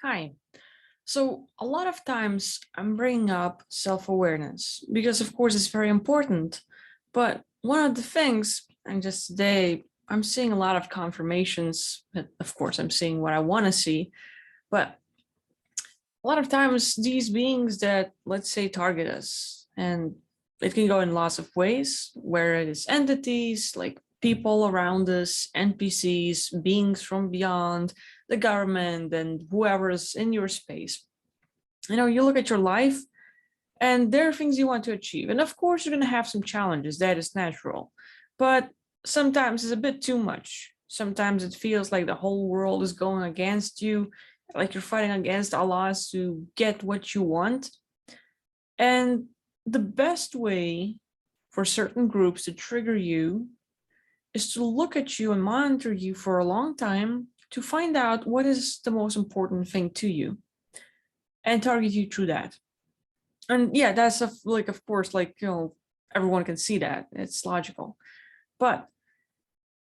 Hi. So, a lot of times I'm bringing up self awareness because, of course, it's very important. But one of the things, and just today, I'm seeing a lot of confirmations that, of course, I'm seeing what I want to see. But a lot of times, these beings that, let's say, target us, and it can go in lots of ways, where it is entities like people around us, NPCs, beings from beyond, the government, and whoever is in your space. You look at your life and there are things you want to achieve. And of course, you're going to have some challenges. That is natural. But sometimes it's a bit too much. Sometimes it feels like the whole world is going against you, like you're fighting against Allah to get what you want. And the best way for certain groups to trigger you is to look at you and monitor you for a long time to find out what is the most important thing to you and target you through that. And yeah, that's like, of course, like, everyone can see that. It's logical. But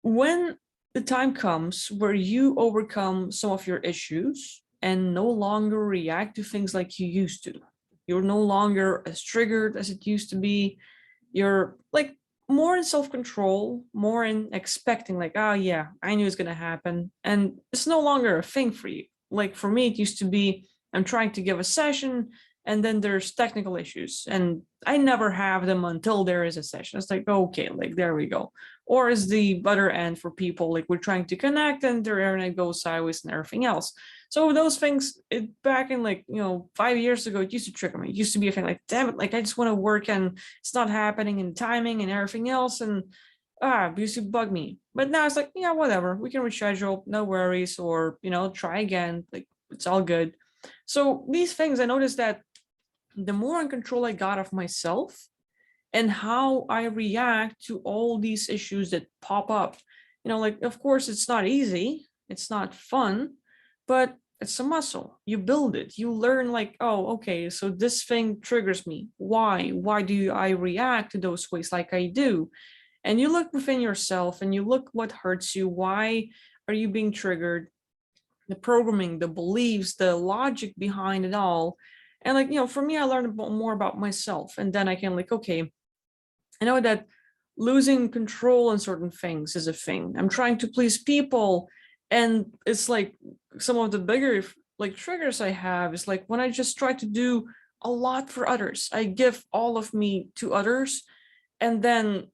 when the time comes where you overcome some of your issues and no longer react to things like you used to, you're no longer as triggered as it used to be. You're like more in self control, more in expecting, like, oh, yeah, I knew it's going to happen. And it's no longer a thing for you. Like for me, it used to be I'm trying to give a session and then there's technical issues and I never have them until there is a session. It's like, okay, like there we go. Or is the other end for people like we're trying to connect and their internet goes sideways and everything else. So those things, back in, like, 5 years ago, it used to trigger me. It used to be a thing like, damn it, like I just want to work and it's not happening in timing and everything else. And it used to bug me. But now it's like, yeah, whatever, we can reschedule, no worries, or try again, like it's all good. So these things, I noticed that the more in control I got of myself and how I react to all these issues that pop up. Like, of course, it's not easy, it's not fun, but it's a muscle. You build it, you learn, like, oh, okay, so this thing triggers me. Why? Why do I react to those ways like I do? And you look within yourself and you look what hurts you. Why are you being triggered? The programming, the beliefs, the logic behind it all. And like, for me, I learned more about myself. And then I can, like, okay, I know that losing control in certain things is a thing. I'm trying to please people. And it's like some of the bigger, like, triggers I have is like when I just try to do a lot for others. I give all of me to others. And then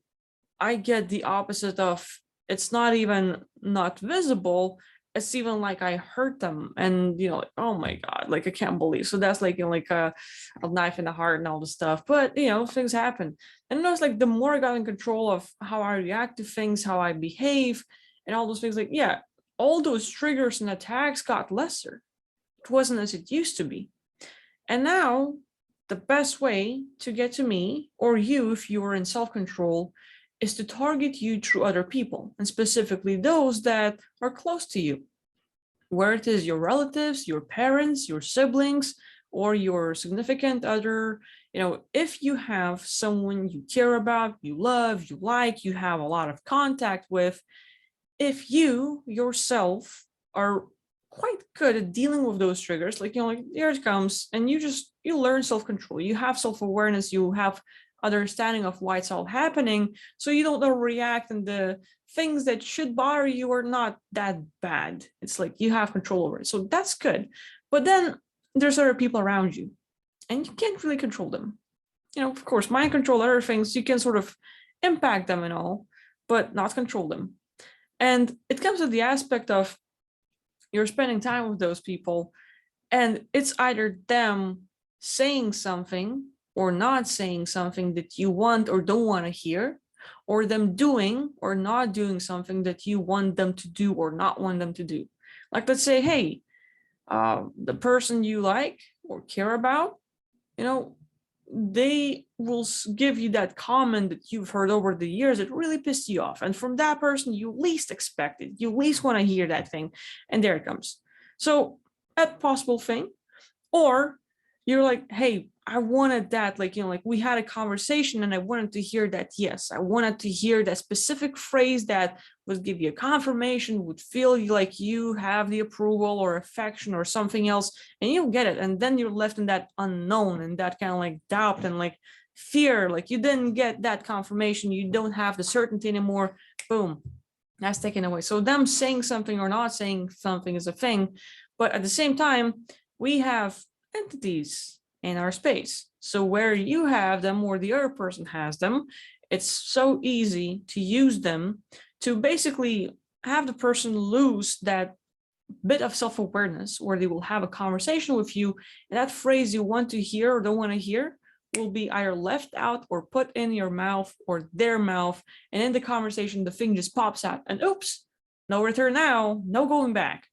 I get the opposite of, it's not even not visible. It's even like I hurt them, and like, oh my god, like I can't believe. So that's like, like a knife in the heart and all the stuff. But things happen, and it's like the more I got in control of how I react to things, how I behave, and all those things. Like, yeah, all those triggers and attacks got lesser. It wasn't as it used to be, and now the best way to get to me or you, if you are in self control, is to target you through other people, and specifically those that are close to you, where it is your relatives, your parents, your siblings, or your significant other. If you have someone you care about, you love, you like, you have a lot of contact with, if you yourself are quite good at dealing with those triggers, like, like, here it comes, and you learn self-control, you have self-awareness, you have understanding of why it's all happening, so you don't overreact, and the things that should bother you are not that bad. It's like you have control over it, so that's good. But then there's other people around you and you can't really control them. Of course, mind control, other things, you can sort of impact them and all, but not control them. And it comes to the aspect of you're spending time with those people, and it's either them saying something or not saying something that you want or don't want to hear, or them doing or not doing something that you want them to do or not want them to do. Like, let's say, hey, the person you like or care about, you know, they will give you that comment that you've heard over the years that really pissed you off. And from that person, you least expect it. You least want to hear that thing. And there it comes. So, a possible thing. Or you're like, hey, I wanted that. Like, like we had a conversation and I wanted to hear that. Yes, I wanted to hear that specific phrase that would give you a confirmation, would feel like you have the approval or affection or something else, and you get it. And then you're left in that unknown and that kind of like doubt and like fear. Like you didn't get that confirmation. You don't have the certainty anymore. Boom, that's taken away. So them saying something or not saying something is a thing. But at the same time, we have entities in our space. So where you have them or the other person has them, it's so easy to use them to basically have the person lose that bit of self-awareness, where they will have a conversation with you and that phrase you want to hear or don't want to hear will be either left out or put in your mouth or their mouth, and in the conversation the thing just pops out and oops, no return now, no going back,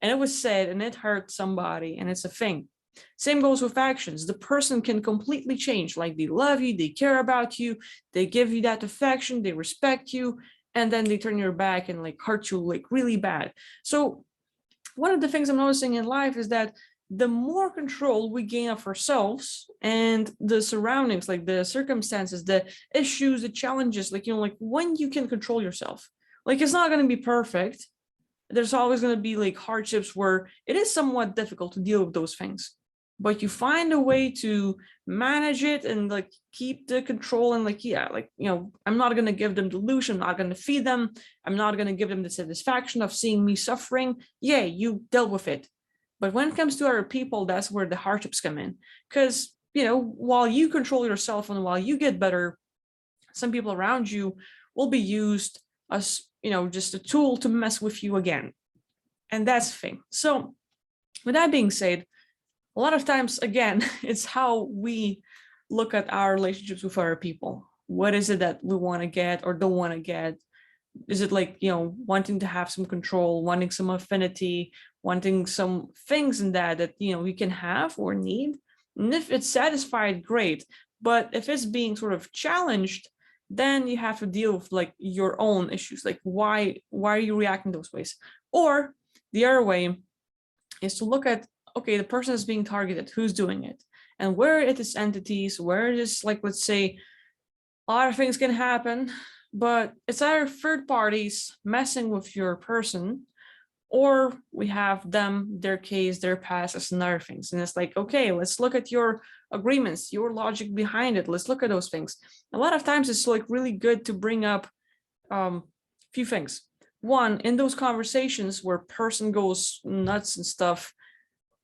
and it was said and it hurt somebody and it's a thing. Same goes with actions. The person can completely change, like they love you, they care about you, they give you that affection, they respect you, and then they turn your back and like hurt you like really bad. So one of the things I'm noticing in life is that the more control we gain of ourselves and the surroundings, like the circumstances, the issues, the challenges, like, like when you can control yourself, like it's not going to be perfect. There's always going to be like hardships where it is somewhat difficult to deal with those things, but you find a way to manage it and like keep the control and like, yeah, like, I'm not going to give them delusion, I'm not going to feed them, I'm not going to give them the satisfaction of seeing me suffering. Yeah, you dealt with it. But when it comes to other people, that's where the hardships come in, because while you control yourself and while you get better, some people around you will be used as just a tool to mess with you again. And that's the thing. So with that being said, a lot of times, again, it's how we look at our relationships with other people. What is it that we want to get or don't want to get? Is it like, wanting to have some control, wanting some affinity, wanting some things in that we can have or need? And if it's satisfied, great. But if it's being sort of challenged, then you have to deal with like your own issues. Like why are you reacting those ways? Or the other way is to look at, okay, the person is being targeted, who's doing it? And where it is entities, where it is like, let's say, a lot of things can happen, but it's either third parties messing with your person, or we have them, their case, their past as another things. And it's like, okay, let's look at your agreements, your logic behind it. Let's look at those things. A lot of times it's like really good to bring up a few things. One, in those conversations where person goes nuts and stuff,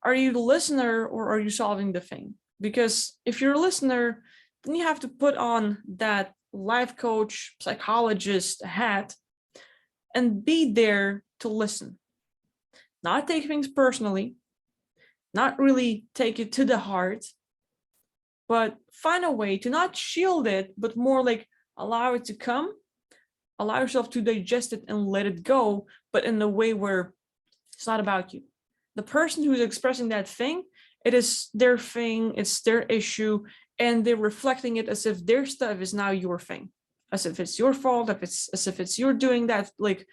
are you the listener or are you solving the thing? Because if you're a listener, then you have to put on that life coach, psychologist hat and be there to listen. Not take things personally, not really take it to the heart, but find a way to not shield it, but more like allow it to come, allow yourself to digest it and let it go, but in a way where it's not about you. The person who's expressing that thing, it is their thing, it's their issue, and they're reflecting it as if their stuff is now your thing, as if it's your fault, as if it's you're doing that, like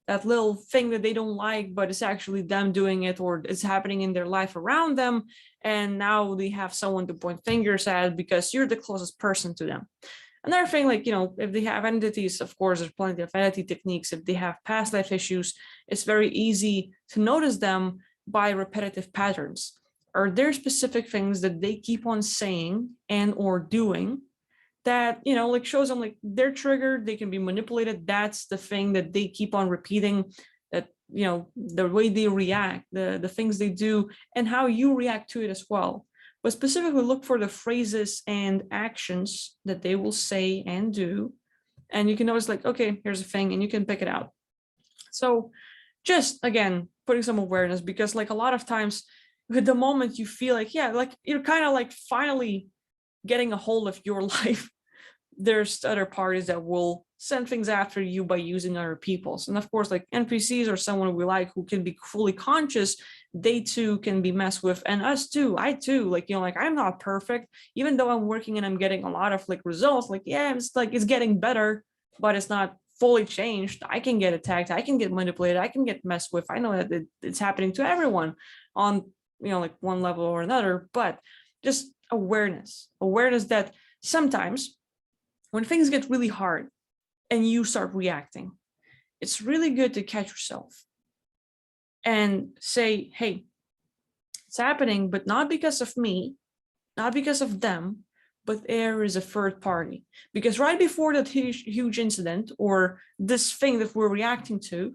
that little thing that they don't like, but it's actually them doing it, or it's happening in their life around them. And now they have someone to point fingers at because you're the closest person to them. Another thing, like, if they have entities, of course, there's plenty of entity techniques. If they have past life issues, it's very easy to notice them by repetitive patterns. Are there specific things that they keep on saying and or doing that, like shows them like they're triggered, they can be manipulated? That's the thing that they keep on repeating, that, the way they react, the things they do, and how you react to it as well. But specifically look for the phrases and actions that they will say and do. And you can always like, okay, here's a thing, and you can pick it out. So just, again, putting some awareness, because like a lot of times with the moment you feel like, yeah, like you're kind of like finally getting a hold of your life, there's other parties that will send things after you by using other people's. And of course, like NPCs or someone we like who can be fully conscious, they too can be messed with. And us too, I too, like, like I'm not perfect, even though I'm working and I'm getting a lot of like results, like, yeah, it's like it's getting better, but it's not fully changed. I can get attacked, I can get manipulated, I can get messed with. I know that it's happening to everyone on, like one level or another. But just awareness that sometimes when things get really hard and you start reacting, it's really good to catch yourself and say, hey, it's happening, but not because of me, not because of them, but there is a third party. Because right before that huge incident or this thing that we're reacting to,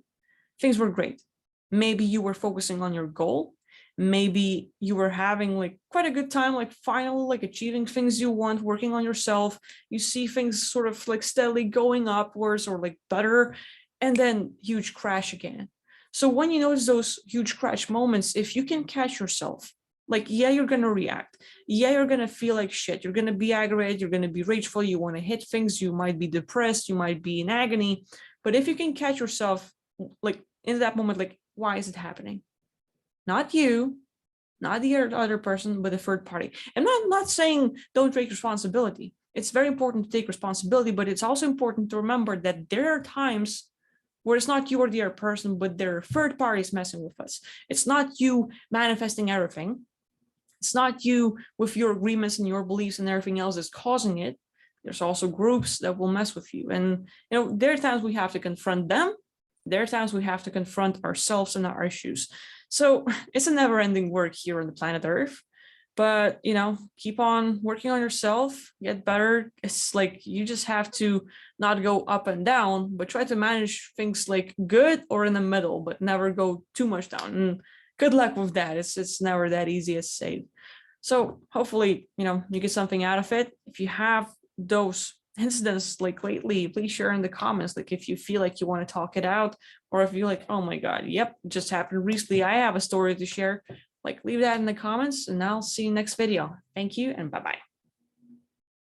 things were great. Maybe you were focusing on your goal. Maybe you were having like quite a good time, like finally like achieving things you want, working on yourself. You see things sort of like steadily going upwards or like better, and then huge crash again. So when you notice those huge crash moments, if you can catch yourself, like, yeah, you're going to react. Yeah, you're going to feel like shit. You're going to be aggravated. You're going to be rageful. You want to hit things. You might be depressed. You might be in agony. But if you can catch yourself, like in that moment, like, why is it happening? Not you, not the other person, but the third party. I'm not saying don't take responsibility. It's very important to take responsibility, but it's also important to remember that there are times where it's not you or the other person, but there are third parties messing with us. It's not you manifesting everything. It's not you with your agreements and your beliefs and everything else that's causing it. There's also groups that will mess with you. And there are times we have to confront them. There are times we have to confront ourselves and our issues. So it's a never-ending work here on the planet Earth. But keep on working on yourself, get better. It's like you just have to not go up and down, but try to manage things like good or in the middle, but never go too much down. And good luck with that. It's never that easy as say. So hopefully, you get something out of it. If you have those incidents like lately, please share in the comments. Like if you feel like you want to talk it out, or if you're like, oh my God, yep, it just happened recently, I have a story to share. Like leave that in the comments, and I'll see you next video. Thank you and bye-bye.